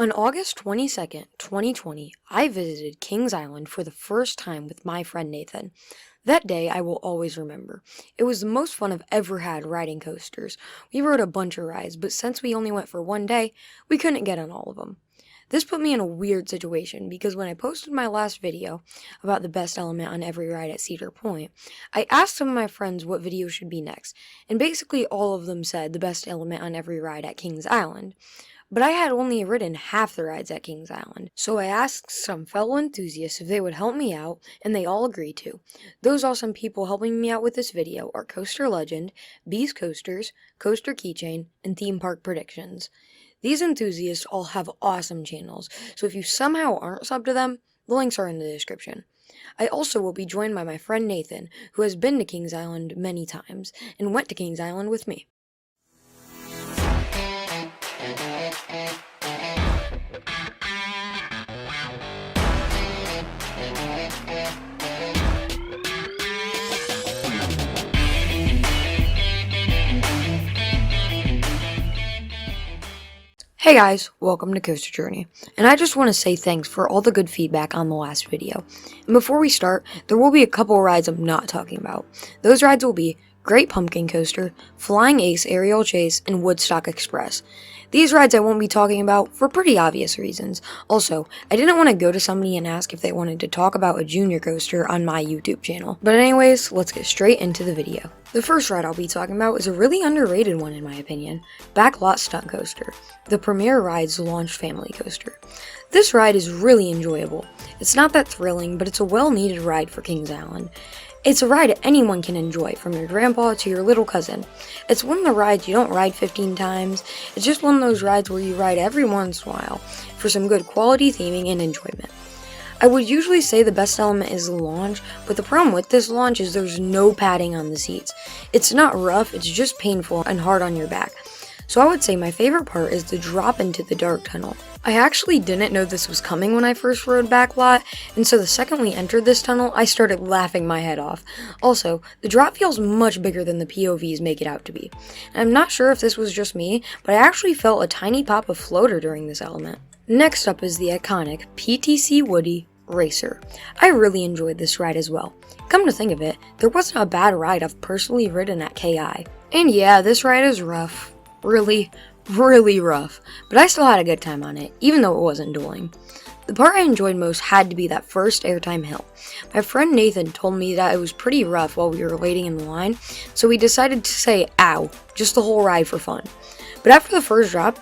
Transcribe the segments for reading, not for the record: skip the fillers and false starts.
On August 22nd, 2020, I visited Kings Island for the first time with my friend Nathan. That day I will always remember. It was the most fun I've ever had riding coasters. We rode a bunch of rides, but since we only went for one day, we couldn't get on all of them. This put me in a weird situation because when I posted my last video about the best element on every ride at Cedar Point, I asked some of my friends what video should be next, and basically all of them said the best element on every ride at Kings Island. But I had only ridden half the rides at Kings Island, so I asked some fellow enthusiasts if they would help me out, and they all agreed to. Those awesome people helping me out with this video are Coaster Legend, Beast Coasters, Coaster Keychain, and Theme Park Predictions. These enthusiasts all have awesome channels, so if you somehow aren't subbed to them, the links are in the description. I also will be joined by my friend Nathan, who has been to Kings Island many times, and went to Kings Island with me. Hey guys, welcome to Coaster Journey, and I just want to say thanks for all the good feedback on the last video. And before we start, there will be a couple rides I'm not talking about. Those rides will be Great Pumpkin Coaster, Flying Ace Aerial Chase, and Woodstock Express. These rides I won't be talking about for pretty obvious reasons. Also, I didn't want to go to somebody and ask if they wanted to talk about a junior coaster on my YouTube channel. But anyways, let's get straight into the video. The first ride I'll be talking about is a really underrated one in my opinion, Backlot Stunt Coaster, the Premier Rides launch family coaster. This ride is really enjoyable. It's not that thrilling, but it's a well-needed ride for Kings Island. It's a ride anyone can enjoy, from your grandpa to your little cousin. It's one of the rides you don't ride 15 times, it's just one of those rides where you ride every once in a while, for some good quality theming and enjoyment. I would usually say the best element is the launch, but the problem with this launch is there's no padding on the seats. It's not rough, it's just painful and hard on your back. So I would say my favorite part is the drop into the dark tunnel. I actually didn't know this was coming when I first rode Backlot, and so the second we entered this tunnel, I started laughing my head off. Also, the drop feels much bigger than the POVs make it out to be. And I'm not sure if this was just me, but I actually felt a tiny pop of floater during this element. Next up is the iconic PTC Woody Racer. I really enjoyed this ride as well. Come to think of it, there wasn't a bad ride I've personally ridden at KI. And yeah, this ride is rough. Really rough, but I still had a good time on it, even though it wasn't dueling. The part I enjoyed most had to be that first airtime hill. My friend Nathan told me that it was pretty rough while we were waiting in the line, so we decided to say ow, just the whole ride for fun. But after the first drop,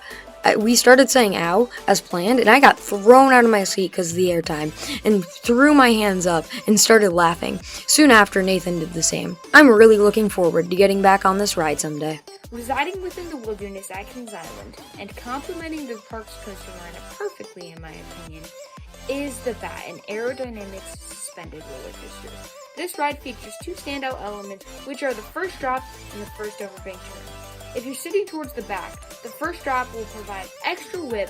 we started saying ow as planned, and I got thrown out of my seat because of the airtime, and threw my hands up and started laughing. Soon after, Nathan did the same. I'm really looking forward to getting back on this ride someday. Residing within the wilderness at Kings Island and complementing the park's coaster lineup perfectly in my opinion is the Bat, an aerodynamic suspended roller coaster. This ride features two standout elements, which are the first drop and the first overbank turn. If you're sitting towards the back, the first drop will provide extra whip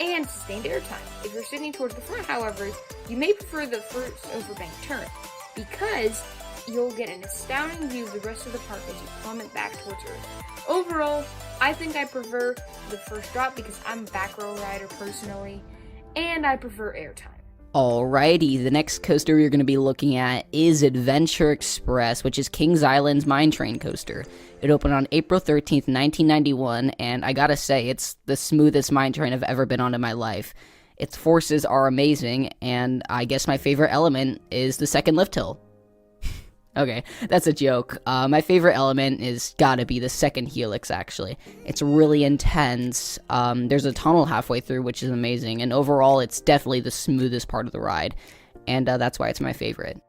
and sustained airtime. If you're sitting towards the front, however, you may prefer the first overbank turn, because you'll get an astounding view of the rest of the park as you plummet back towards Earth. Overall, I think I prefer the first drop because I'm a back row rider personally, and I prefer airtime. Alrighty, the next coaster we're going to be looking at is Adventure Express, which is Kings Island's mine train coaster. It opened on April 13th, 1991, and I gotta say, it's the smoothest mine train I've ever been on in my life. Its forces are amazing, and I guess my favorite element is the second lift hill. Okay, that's a joke. My favorite element is gotta be the second helix, actually. It's really intense. There's a tunnel halfway through, which is amazing, and overall, it's definitely the smoothest part of the ride, and that's why it's my favorite.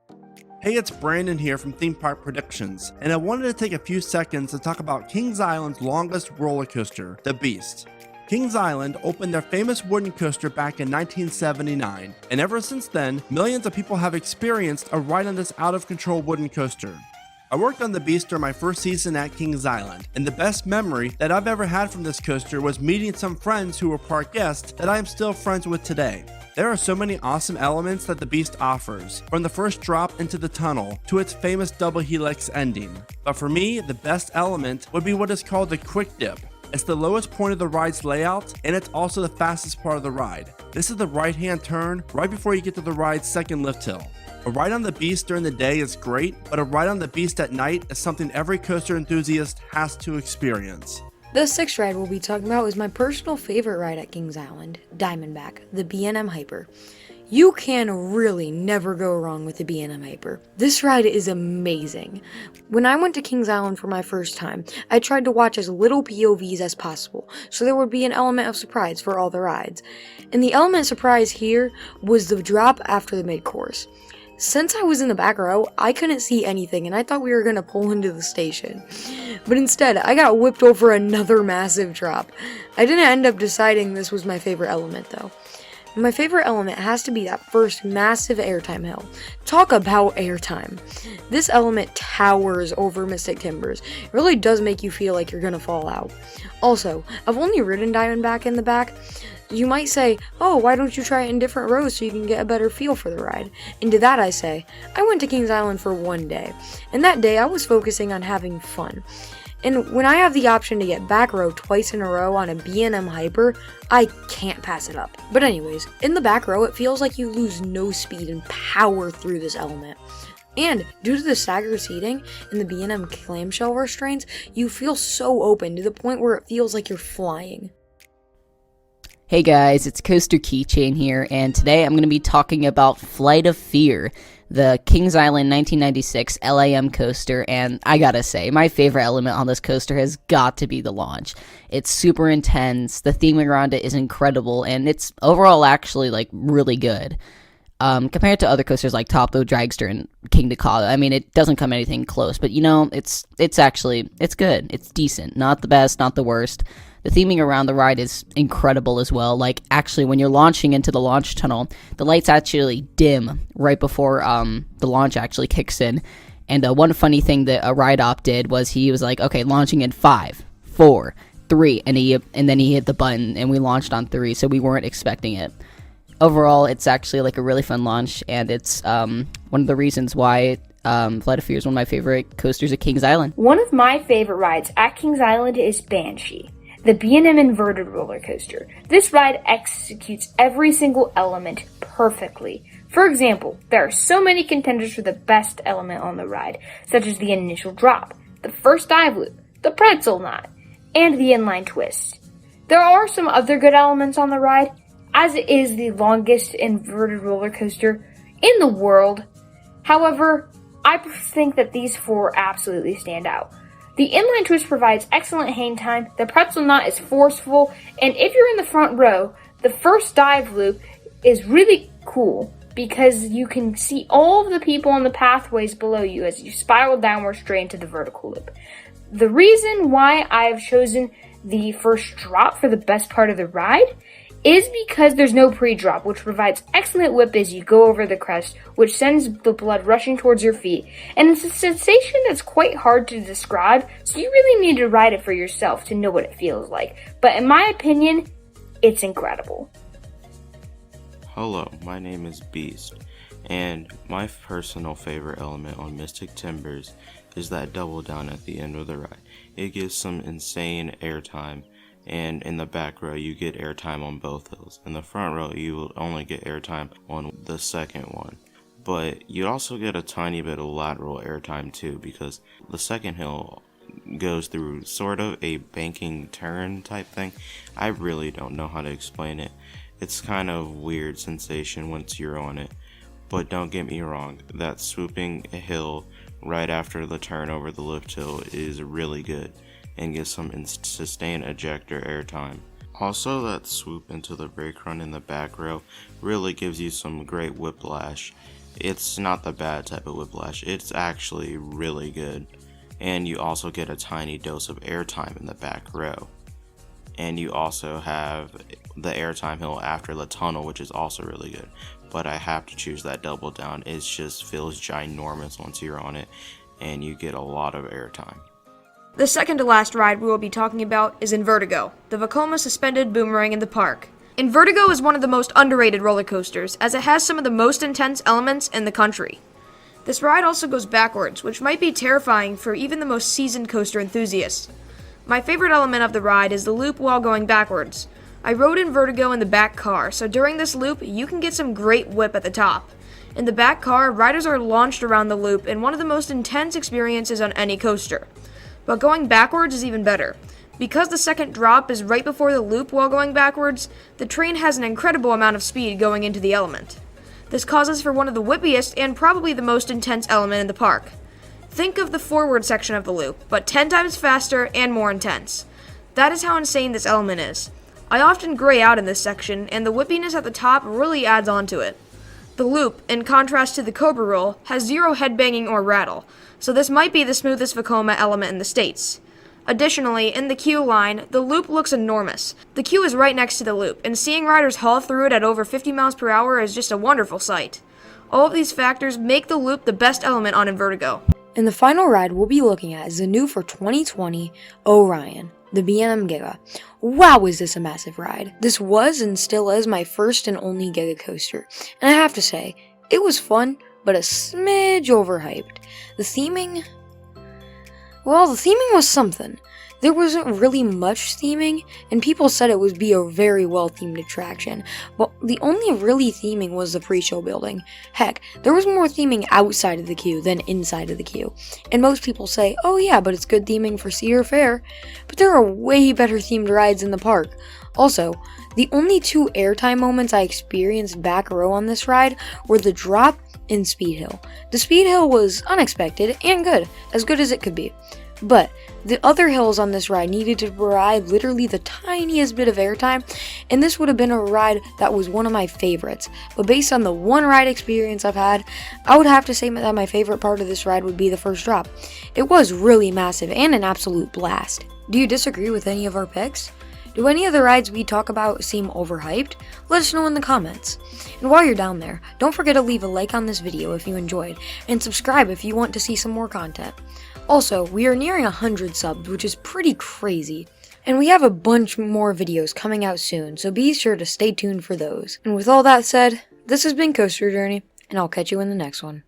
Hey, it's Brandon here from Theme Park Predictions, and I wanted to take a few seconds to talk about Kings Island's longest roller coaster, the Beast. Kings Island opened their famous wooden coaster back in 1979, and ever since then, millions of people have experienced a ride on this out-of-control wooden coaster. I worked on the Beast during my first season at Kings Island, and the best memory that I've ever had from this coaster was meeting some friends who were park guests that I am still friends with today. There are so many awesome elements that the Beast offers, from the first drop into the tunnel to its famous double helix ending. But for me, the best element would be what is called the quick dip. It's the lowest point of the ride's layout, and it's also the fastest part of the ride. This is the right-hand turn right before you get to the ride's second lift hill. A ride on the Beast during the day is great, but a ride on the Beast at night is something every coaster enthusiast has to experience. The sixth ride we'll be talking about is my personal favorite ride at Kings Island, Diamondback, the B&M Hyper. You can really never go wrong with the B&M Hyper. This ride is amazing. When I went to Kings Island for my first time, I tried to watch as little POVs as possible, so there would be an element of surprise for all the rides. And the element of surprise here was the drop after the mid-course. Since I was in the back row, I couldn't see anything and I thought we were going to pull into the station. But instead, I got whipped over another massive drop. I didn't end up deciding this was my favorite element though. My favorite element has to be that first massive airtime hill. Talk about airtime. This element towers over Mystic Timbers. It really does make you feel like you're going to fall out. Also, I've only ridden Diamondback in the back. You might say, oh, why don't you try it in different rows so you can get a better feel for the ride? And to that I say, I went to Kings Island for one day, and that day I was focusing on having fun. And when I have the option to get back row twice in a row on a B&M Hyper, I can't pass it up. But anyways, in the back row it feels like you lose no speed and power through this element. And due to the staggered seating and the B&M clamshell restraints, you feel so open to the point where it feels like you're flying. Hey guys, it's Coaster Keychain here, and today I'm going to be talking about Flight of Fear, the Kings Island 1996 LAM coaster, and I gotta say, my favorite element on this coaster has got to be the launch. It's super intense, the theming around it is incredible, and it's overall actually, really good. Compared to other coasters like Top Thrill Dragster and King Dakota, I mean, it doesn't come anything close, but it's good, it's decent, not the best, not the worst. The theming around the ride is incredible as well. Actually, when you're launching into the launch tunnel, the lights actually dim right before the launch actually kicks in. And one funny thing that a ride op did was he was like, okay, launching in 5, 4, 3, and then he hit the button, and we launched on 3, so we weren't expecting it. Overall, it's actually a really fun launch, and it's one of the reasons why Flight of Fear is one of my favorite coasters at Kings Island. One of my favorite rides at Kings Island is Banshee, the B&M inverted roller coaster. This ride executes every single element perfectly. For example, there are so many contenders for the best element on the ride, such as the initial drop, the first dive loop, the pretzel knot, and the inline twist. There are some other good elements on the ride, as it is the longest inverted roller coaster in the world. However, I think that these 4 absolutely stand out. The inline twist provides excellent hang time, the pretzel knot is forceful, and if you're in the front row, the first dive loop is really cool because you can see all of the people on the pathways below you as you spiral downward straight into the vertical loop. The reason why I've chosen the first drop for the best part of the ride is because there's no pre-drop, which provides excellent whip as you go over the crest, which sends the blood rushing towards your feet. And it's a sensation that's quite hard to describe, so you really need to ride it for yourself to know what it feels like. But in my opinion, it's incredible. Hello, my name is Beast, and my personal favorite element on Mystic Timbers is that double down at the end of the ride. It gives some insane airtime. And in the back row, you get airtime on both hills. In the front row, you will only get airtime on the second one. But you also get a tiny bit of lateral airtime too, because the second hill goes through sort of a banking turn type thing. I really don't know how to explain it. It's kind of weird sensation once you're on it. But don't get me wrong, that swooping hill right after the turn over the lift hill is really good and get some sustained ejector airtime. Also, that swoop into the brake run in the back row really gives you some great whiplash. It's not the bad type of whiplash, it's actually really good. And you also get a tiny dose of airtime in the back row. And you also have the airtime hill after the tunnel, which is also really good. But I have to choose that double down. It just feels ginormous once you're on it, and you get a lot of airtime. The second to last ride we will be talking about is Invertigo, the Vekoma suspended boomerang in the park. Invertigo is one of the most underrated roller coasters, as it has some of the most intense elements in the country. This ride also goes backwards, which might be terrifying for even the most seasoned coaster enthusiasts. My favorite element of the ride is the loop while going backwards. I rode Invertigo in the back car, so during this loop, you can get some great whip at the top. In the back car, riders are launched around the loop in one of the most intense experiences on any coaster. But going backwards is even better. Because the second drop is right before the loop while going backwards, the train has an incredible amount of speed going into the element. This causes for one of the whippiest and probably the most intense element in the park. Think of the forward section of the loop, but 10 times faster and more intense. That is how insane this element is. I often gray out in this section, and the whippiness at the top really adds on to it. The loop, in contrast to the Cobra Roll, has zero headbanging or rattle, so this might be the smoothest Vekoma element in the States. Additionally, in the queue line, the loop looks enormous. The queue is right next to the loop, and seeing riders haul through it at over 50 miles per hour is just a wonderful sight. All of these factors make the loop the best element on Invertigo. And the final ride we'll be looking at is the new for 2020 Orion, the B&M Giga. Wow, is this a massive ride. This was and still is my first and only Giga coaster, and I have to say, it was fun, but a smidge overhyped. The theming was something. There wasn't really much theming, and people said it would be a very well-themed attraction, but the only really theming was the pre-show building. Heck, there was more theming outside of the queue than inside of the queue, and most people say, oh yeah, but it's good theming for Cedar Fair, but there are way better themed rides in the park. Also, the only two airtime moments I experienced back row on this ride were the drop and Speed Hill. The Speed Hill was unexpected and good as it could be. But the other hills on this ride needed to provide literally the tiniest bit of airtime, and this would have been a ride that was one of my favorites. But based on the one ride experience I've had, I would have to say that my favorite part of this ride would be the first drop. It was really massive and an absolute blast. Do you disagree with any of our picks? Do any of the rides we talk about seem overhyped? Let us know in the comments. And while you're down there, don't forget to leave a like on this video if you enjoyed, and subscribe if you want to see some more content. Also, we are nearing 100 subs, which is pretty crazy. And we have a bunch more videos coming out soon, so be sure to stay tuned for those. And with all that said, this has been Coaster Journey, and I'll catch you in the next one.